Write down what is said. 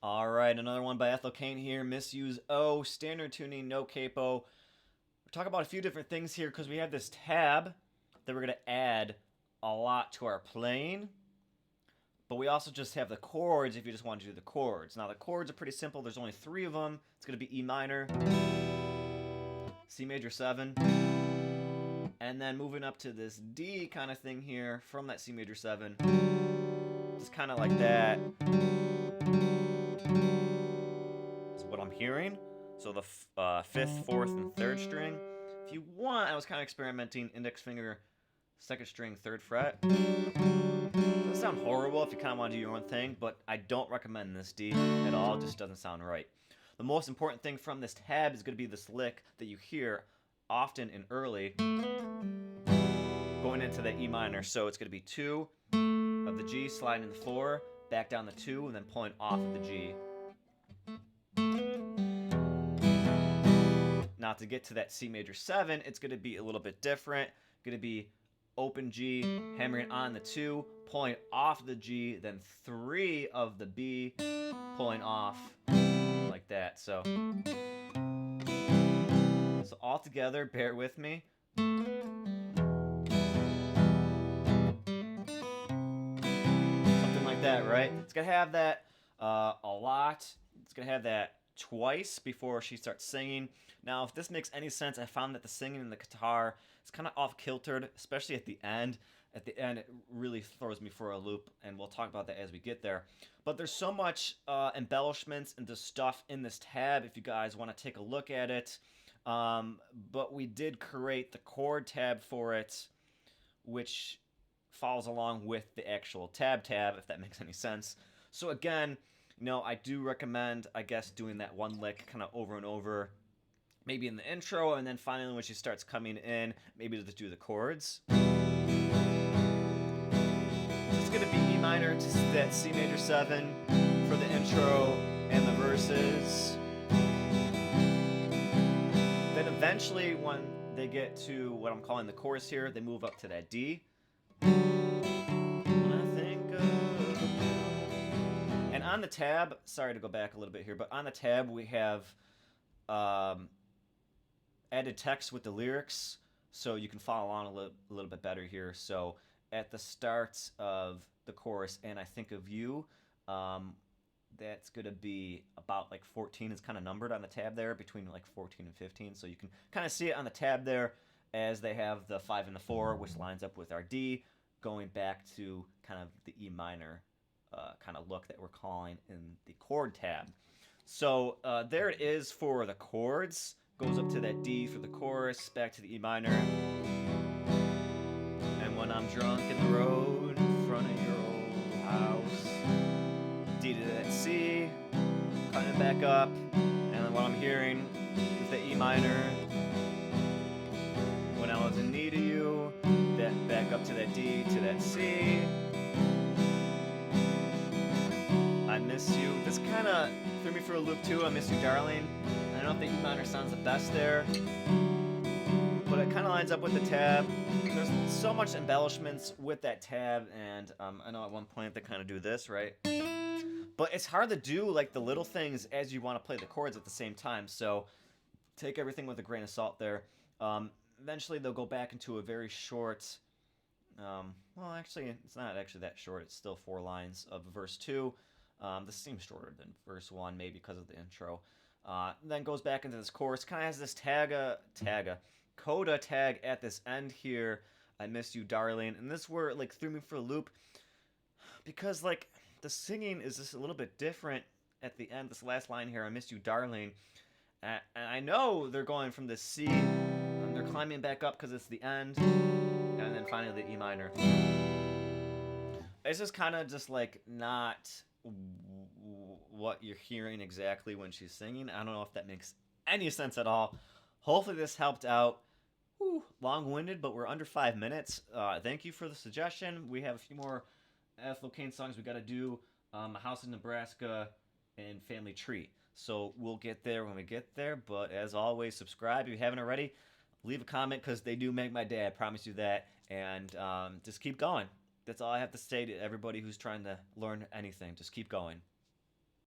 All right, another one by Ethel Cain here. Misuse Oh, standard tuning, no capo. We're talking about a few different things here because we have this tab that we're going to add a lot to our playing. But we also just have the chords if you just want to do the chords. Now, the chords are pretty simple. There's only three of them. It's going to be E minor, C major 7, and then moving up to this D kind of thing here from that C major 7. Just kind of like that is what I'm hearing. So the fifth, fourth, and third string. If you want, I was kind of experimenting index finger, second string, third fret. Doesn't sound horrible if you kind of want to do your own thing, but I don't recommend this D at all. It just doesn't sound right. The most important thing from this tab is going to be this lick that you hear often in early going into the E minor. So it's going to be 2 of the G sliding in the 4, back down the 2, and then pulling off of the G. Now to get to that C major 7, it's going to be a little bit different. Going to be open G, hammering on the 2, pulling off the G, then 3 of the B, pulling off like that. So all together, bear with me. Something like that, right? It's going to have that a lot. It's going to have that twice before she starts singing. Now, if this makes any sense, I found that the singing and the guitar is kind of off-kiltered, especially at the end. At the end, it really throws me for a loop, and we'll talk about that as we get there. But there's so much embellishments and the stuff in this tab if you guys want to take a look at it. But we did create the chord tab for it, which follows along with the actual tab, if that makes any sense. So again, I do recommend, I guess, doing that one lick kind of over and over, maybe in the intro, and then finally when she starts coming in, maybe just do the chords. It's going to be E minor to that C major 7 for the intro and the verses. Then eventually, when they get to what I'm calling the chorus here, they move up to that D. When I think of... And on the tab, sorry to go back a little bit here, but on the tab we have added text with the lyrics, so you can follow along a little bit better here. So at the start of the chorus, and I think of you, that's going to be about like 14 is kind of numbered on the tab there, between like 14 and 15. So you can kind of see it on the tab there as they have the 5 and the 4, which lines up with our D, going back to kind of the E minor kind of look that we're calling in the chord tab. So there it is for the chords. Goes up to that D for the chorus, back to the E minor. And when I'm drunk in the road in front of your old house, D to that C, cutting it back up, and then what I'm hearing is the E minor. When I was in need of you, that back up to that D to that C. I miss you. This kind of threw me for a loop too. I miss you, darling. I don't know if the E minor sounds the best there, but it kind of lines up with the tab. There's so much embellishments with that tab, and I know at one point they kind of do this, right? But it's hard to do like the little things as you want to play the chords at the same time. So take everything with a grain of salt there. Eventually they'll go back into a very short, well actually it's not actually that short, it's still 4 lines of verse 2. This seems shorter than verse 1, maybe because of the intro. Then goes back into this chorus, kind of has this coda tag at this end here, I miss you, darling. And this where it like threw me for a loop, because like the singing is just a little bit different at the end, this last line here, I miss you, darling. And I know they're going from the C, and they're climbing back up because it's the end, and then finally the E minor. It's just kind of just like not what you're hearing exactly when she's singing. I don't know if that makes any sense at all. Hopefully this helped out. Whew, long-winded, but we're under 5 minutes. Thank you for the suggestion. We have a few more Ethel Cain songs we got to do. House in Nebraska and Family Tree. So we'll get there when we get there. But as always, subscribe if you haven't already. Leave a comment because they do make my day. I promise you that. And just keep going. That's all I have to say to everybody who's trying to learn anything. Just keep going.